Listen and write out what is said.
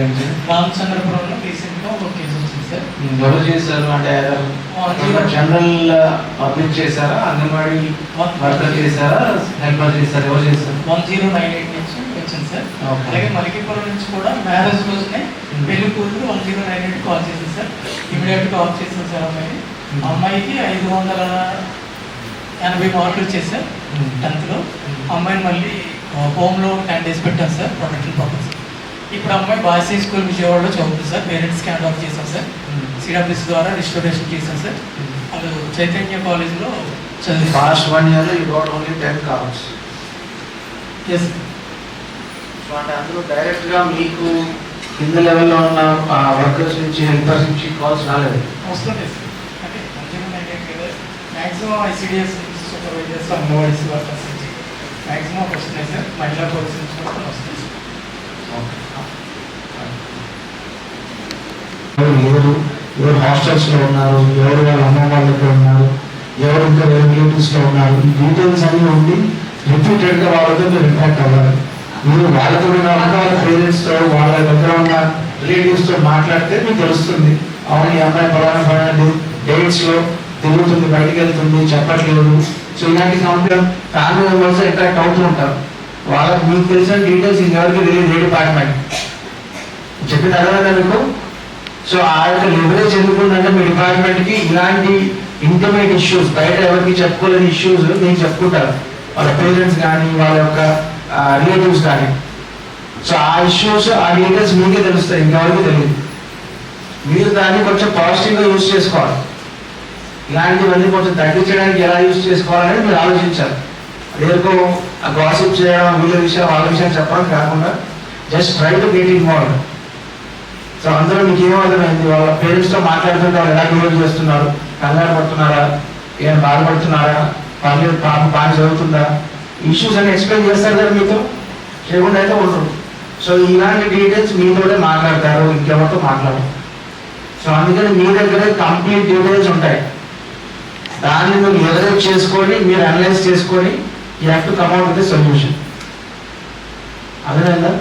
ఏంటి? రామచంద్రపురంలో రీసెంట్గా ఒక కేసు వచ్చింది సార్. ఎవరు చేశారు అంటే జనరల్ పబ్లిక్ చేశారా, అంగన్వాడీ వర్కర్ చేశారా, హెల్పర్ చేశారా, ఎవరు చేశారు? 1098 నుంచి వచ్చింది సార్. అలాగే మలికీపురం నుంచి కూడా మ్యారేజ్ రోజునే పెళ్లి కూతురు 1098 కాల్ చేసింది సార్. ఇమీడియట్గా ఆఫ్ చేసింది సార్ అమ్మాయిని. అమ్మాయికి 580 మార్కులు చేశారు 10th. అమ్మాయిని మళ్ళీ హోమ్లో 10 days పెట్టాను సార్ ప్రొటెక్షన్ పర్పస్. ఇప్పుడు అమ్మాయి బాయ్స్ స్కూల్ విజయవాడలో చదువుతుంది సార్. పేరెంట్స్కి హ్యాండ్ ఆఫ్ చేశాం సార్. సిడబ్ల్యూసీ ద్వారా రిస్టోరేషన్ చేశాం సార్. వాళ్ళు చైతన్య కాలేజ్లో చదివి fast 1 year you got only 10 calls. Yes. So అంటే అందులో డైరెక్ట్గా మీకు కింద లెవెల్లో ఉన్న వర్కర్స్ నుంచి హెల్పర్స్ నుంచి కాల్స్ రాలేదు? వస్తుంటాయి సార్. అంటే 1098 maximum ICDS supervisors anganwadis workers నుంచి మ్యాక్సిమం వస్తున్నాయి సార్. మహిళా పోలీస్ నుంచి కూడా వస్తున్నాయి సార్. ఎవరు హాస్టల్స్లో ఉన్నారు, ఎవరు వాళ్ళ అమ్మ వాళ్ళ దగ్గర ఉన్నారు, ఎవరు ఇంకా వేరే రిలేటివ్స్లో ఉన్నారు, ఈ డీటెయిల్స్ అన్నీ ఉండి రిపీటెడ్గా వాళ్ళతో మీరు ఇంపాక్ట్ అవ్వాలి. మీరు వాళ్ళతో వాళ్ళ పేరెంట్స్తో వాళ్ళ దగ్గర ఉన్న రిలేటివ్స్తో మాట్లాడితే మీకు తెలుస్తుంది, అవును ఈ అమ్మాయి ఫలానా డేట్స్లో తిరుగుతుంది, బయటికి వెళ్తుంది, చెప్పట్లేదు. సో ఇలాంటి కంప్లైంట్ ఫ్యామిలీ మెంబర్స్ ఇంటరాక్ట్ అవుతూ ఉంటారు. వాళ్ళకి మీకు తెలిసిన డీటెయిల్స్ ఇంకెవరికి తెలియదు ఏ డిపార్ట్మెంట్ చెప్పిన అర్థమైందా మీకు? సో ఆ యొక్క లివరేజ్ ఎందుకుందంటే మీ డిపార్ట్మెంట్కి ఇలాంటి ఇంటిమేట్ ఇష్యూస్, బయట ఎవరికి చెప్పుకోలేని ఇష్యూస్ మీకు చెప్పుకుంటారు, వాళ్ళ పేరెంట్స్ కానీ వాళ్ళ యొక్క రిలేటివ్స్ కానీ. సో ఆ ఇష్యూస్ ఆ డీటెయిల్స్ మీకే తెలుస్తాయి, ఇంకెవరికి తెలియదు. మీరు దాన్ని కొంచెం పాజిటివ్గా యూజ్ చేసుకోవాలి. ఇలాంటివన్నీ కొంచెం తగ్గించడానికి ఎలా యూజ్ చేసుకోవాలని మీరు ఆలోచించాలి. అదేకో ఆ గాసిప్ చేయడం, వీళ్ళ విషయం వాళ్ళ విషయం చెప్పడం కాకుండా just try to get involved. So అందులో మీకు ఏమర్థమైంది, వాళ్ళ పేరెంట్స్తో మాట్లాడుతుంటే వాళ్ళు ఎలా బిహేవ్ చేస్తున్నారు, కంగారు పడుతున్నారా, ఏమైనా బాధపడుతున్నారా, పర్లేదు పాప బాగా చదువుతుందా, ఇష్యూస్ అని ఎక్స్ప్లెయిన్ చేస్తారు కదా మీతో, చేయకుండా అయితే ఉండరు. సో ఇలాంటి డీటెయిల్స్ మీతోనే మాట్లాడతారు, ఇంకెవరితో మాట్లాడరు. సో అందుకని మీ దగ్గర కంప్లీట్ డీటెయిల్స్ ఉంటాయి. దాన్ని మీరు ఎవరేజ్ చేసుకొని, మీరు అనలైజ్ చేసుకొని you have to come out with the solution. అర్థమైందా?